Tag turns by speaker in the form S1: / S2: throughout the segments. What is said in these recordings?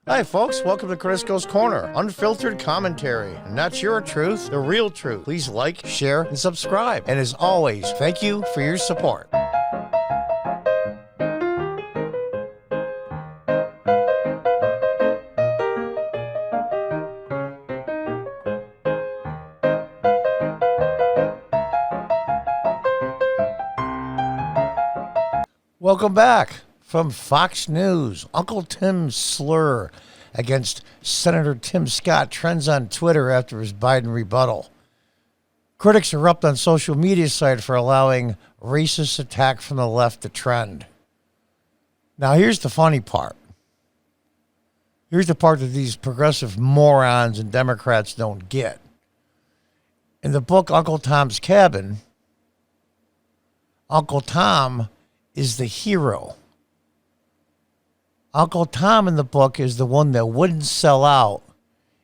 S1: Hi folks, welcome to Crisco's Corner. Unfiltered commentary. Not your truth, the real truth. Please like, share, and subscribe. And as always, thank you for your support. Welcome back. From Fox News, Uncle Tim's SLUR against Senator Tim Scott trends on Twitter after his Biden rebuttal. Critics erupt on social media site for allowing racist attack from the left to trend. Now, here's the funny part. Here's the part that these progressive morons and Democrats don't get. In the book Uncle Tom's Cabin, Uncle Tom is the hero. Uncle Tom in the book is the one that wouldn't sell out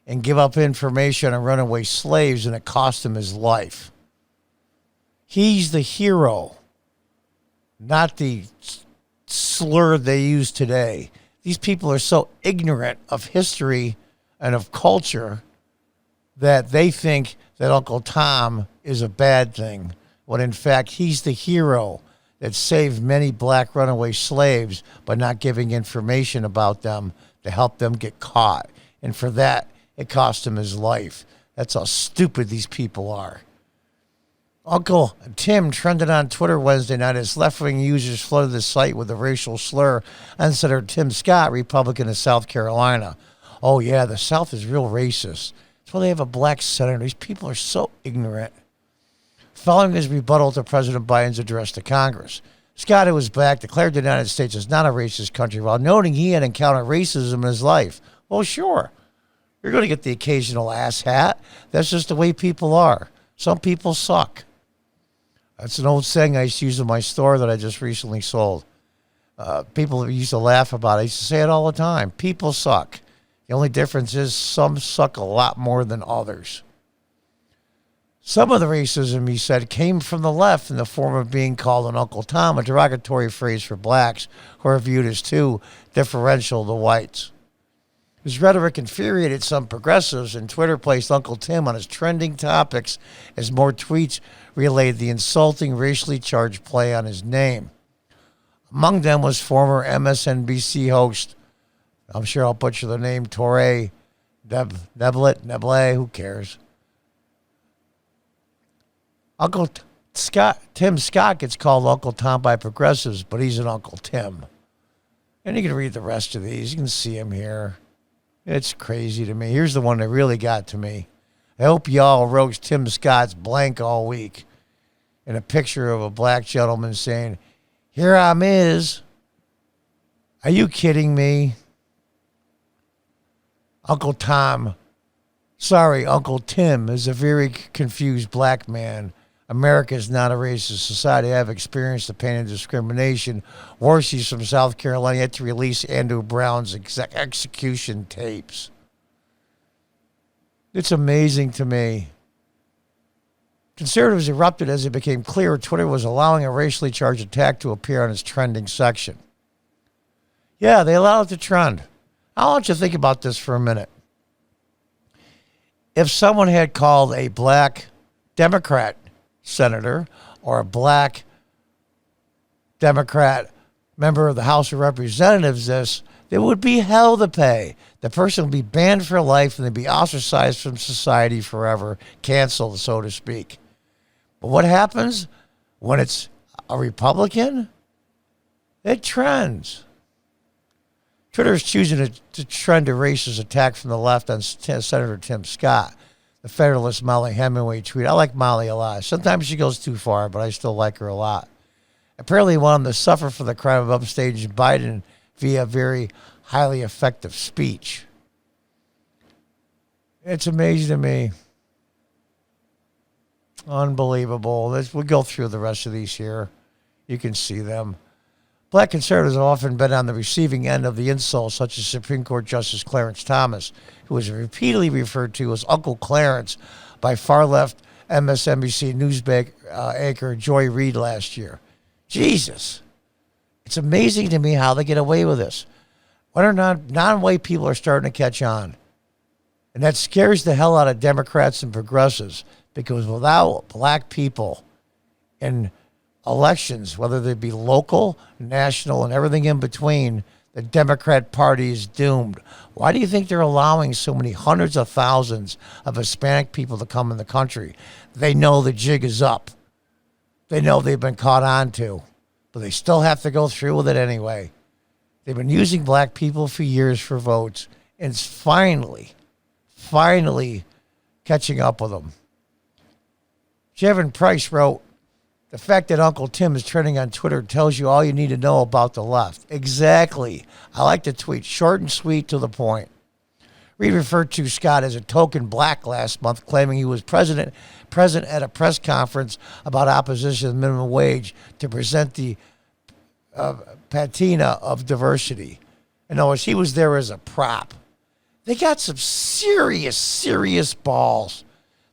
S1: and give up information on runaway slaves, and it cost him his life. He's the hero, not the slur they use today. These people are so ignorant of history and of culture that they think that Uncle Tom is a bad thing, when in fact he's the hero that saved many black runaway slaves by not giving information about them to help them get caught. And for that, it cost him his life. That's how stupid these people are. Uncle Tim trended on Twitter Wednesday night as left-wing users flooded the site with a racial slur on Senator Tim Scott, Republican of South Carolina. Oh yeah, the South is real racist. That's why they have a black senator. These people are so ignorant. Following his rebuttal to President Biden's address to Congress, Scott, who was black, declared the United States is not a racist country while noting he had encountered racism in his life. Well, sure. You're going to get the occasional asshat. That's just the way people are. Some people suck. That's an old saying I used to use in my store that I just recently sold. People used to laugh about it. I used to say it all the time. People suck. The only difference is some suck a lot more than others. Some of the racism, he said, came from the left in the form of being called an Uncle Tom, a derogatory phrase for blacks who are viewed as too differential to whites. His rhetoric infuriated some progressives, and Twitter placed Uncle Tim on his trending topics as more tweets relayed the insulting, racially charged play on his name. Among them was former MSNBC host, I'm sure I'll butcher the name, Torre Neble, who cares? Uncle Scott, Tim Scott gets called Uncle Tom by progressives, but he's an Uncle Tim. And you can read the rest of these. You can see him here. It's crazy to me. Here's the one that really got to me. I hope y'all roast Tim Scott's blank all week. And a picture of a black gentleman saying, "Here I'm is. Are you kidding me?" Uncle Tom, sorry, Uncle Tim is a very confused black man. America is not a racist society. I have experienced the pain and discrimination. Worse, he's from South Carolina, yet to release Andrew Brown's execution tapes. It's amazing to me. Conservatives erupted as it became clear Twitter was allowing a racially charged attack to appear on its trending section. Yeah, they allowed it to trend. I want you to think about this for a minute. If someone had called a black Democrat senator or a black Democrat member of the House of Representatives this, there would be hell to pay. The person would be banned for life and they'd be ostracized from society forever, canceled, so to speak. But what happens when it's a Republican? It trends. Twitter is choosing to trend a racist attack from the left on Senator Tim Scott. The Federalist Molly Hemingway tweet. I like Molly a lot. Sometimes she goes too far, but I still like her a lot. Apparently wanted to suffer for the crime of upstaging Biden via very highly effective speech. It's amazing to me. Unbelievable. We'll go through the rest of these here. You can see them. Black conservatives have often been on the receiving end of the insults, such as Supreme Court Justice Clarence Thomas, who was repeatedly referred to as Uncle Clarence by far-left MSNBC news anchor Joy Reid last year. Jesus. It's amazing to me how they get away with this. Whether or not non-white people are starting to catch on. And that scares the hell out of Democrats and progressives, because without black people in elections, whether they be local, national, and everything in between, the Democrat Party is doomed. Why do you think they're allowing so many hundreds of thousands of Hispanic people to come in the country? They know the jig is up. They know they've been caught on to, but they still have to go through with it anyway. They've been using black people for years for votes, and it's finally catching up with them. Jevin Price wrote, "The fact that Uncle Tim is trending on Twitter tells you all you need to know about the left." Exactly. I like to tweet short and sweet to the point. Reed referred to Scott as a token black last month, claiming he was present at a press conference about opposition to the minimum wage to present the patina of diversity. In other words, he was there as a prop. They got some serious balls,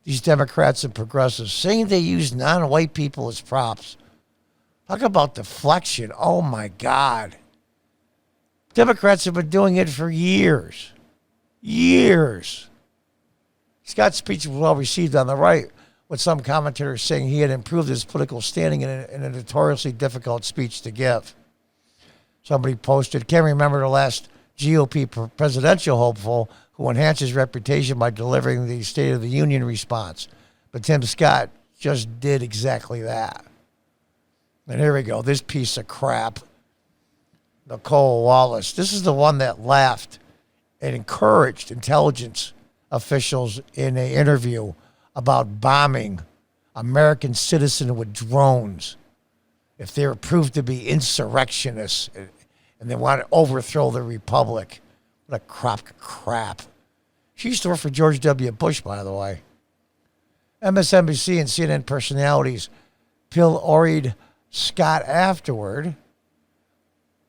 S1: these Democrats and progressives, saying they use non-white people as props. Talk about deflection. Oh, my God. Democrats have been doing it for years. Scott's speech was well received on the right, with some commentators saying he had improved his political standing in a notoriously difficult speech to give. Somebody posted, "Can't remember the last GOP presidential hopeful who enhanced his reputation by delivering the State of the Union response. But Tim Scott just did exactly that." And here we go, this piece of crap, Nicole Wallace. This is the one that laughed and encouraged intelligence officials in an interview about bombing American citizens with drones if they were proved to be insurrectionists and they want to overthrow the republic. What a crap. She used to work for George W. Bush, by the way. MSNBC and CNN personalities pilloried Scott afterward,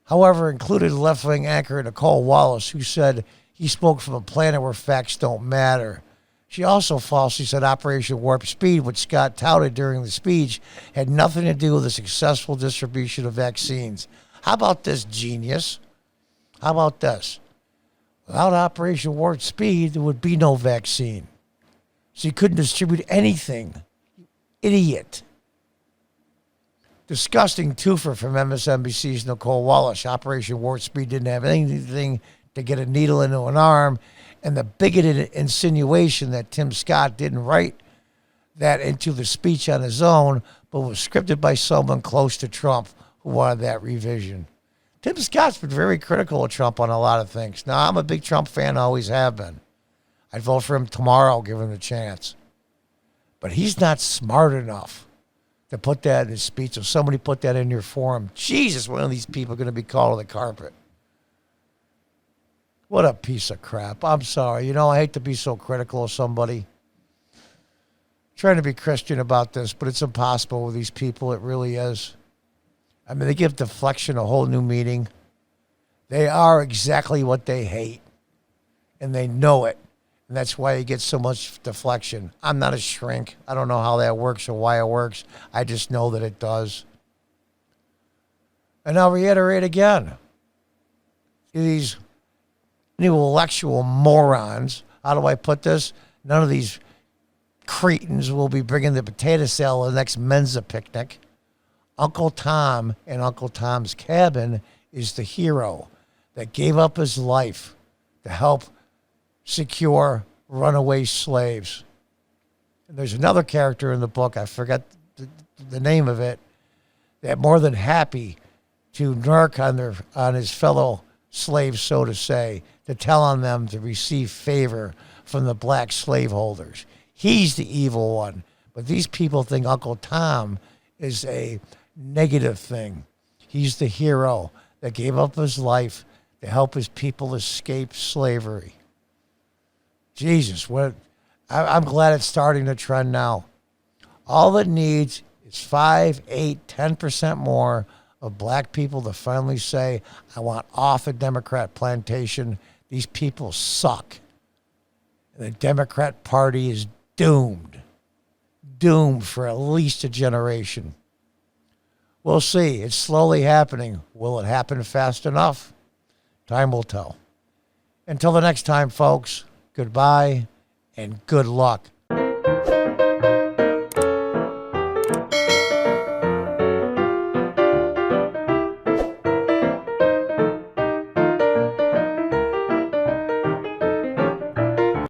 S1: however, included left-wing anchor Nicole Wallace, who said he spoke from a planet where facts don't matter. She also falsely said Operation Warp Speed, which Scott touted during the speech, had nothing to do with the successful distribution of vaccines. How about this, genius? How about this? Without Operation Warp Speed, there would be no vaccine. So you couldn't distribute anything. Idiot. Disgusting twofer from MSNBC's Nicole Wallace. Operation Warp Speed didn't have anything to get a needle into an arm. And the bigoted insinuation that Tim Scott didn't write that into the speech on his own, but was scripted by someone close to Trump who wanted that revision. Tim Scott's been very critical of Trump on a lot of things. Now, I'm a big Trump fan, always have been. I'd vote for him tomorrow, give him the chance. But he's not smart enough to put that in his speech. If somebody put that in your forum, Jesus, one of these people are going to be called to the carpet. What a piece of crap. I'm sorry. I hate to be so critical of somebody. I'm trying to be Christian about this, but it's impossible with these people. It really is. I mean, they give deflection a whole new meaning. They are exactly what they hate, and they know it. And that's why you get so much deflection. I'm not a shrink. I don't know how that works or why it works. I just know that it does. And I'll reiterate again. These intellectual morons, how do I put this? None of these cretins will be bringing the potato salad to the next Mensa picnic. Uncle Tom and Uncle Tom's Cabin is the hero that gave up his life to help secure runaway slaves. And there's another character in the book, I forgot the name of it, that more than happy to narc on his fellow slaves, so to say, to tell on them to receive favor from the black slaveholders. He's the evil one. But these people think Uncle Tom is a negative thing. He's the hero that gave up his life to help his people escape slavery. Jesus, I'm glad it's starting to trend now. All it needs is 5, 8, 10% more of black people to finally say, I want off the Democrat plantation. These people suck. And the Democrat Party is doomed. Doomed for at least a generation. We'll see. It's slowly happening. Will it happen fast enough? Time will tell. Until the next time, folks, goodbye and good luck.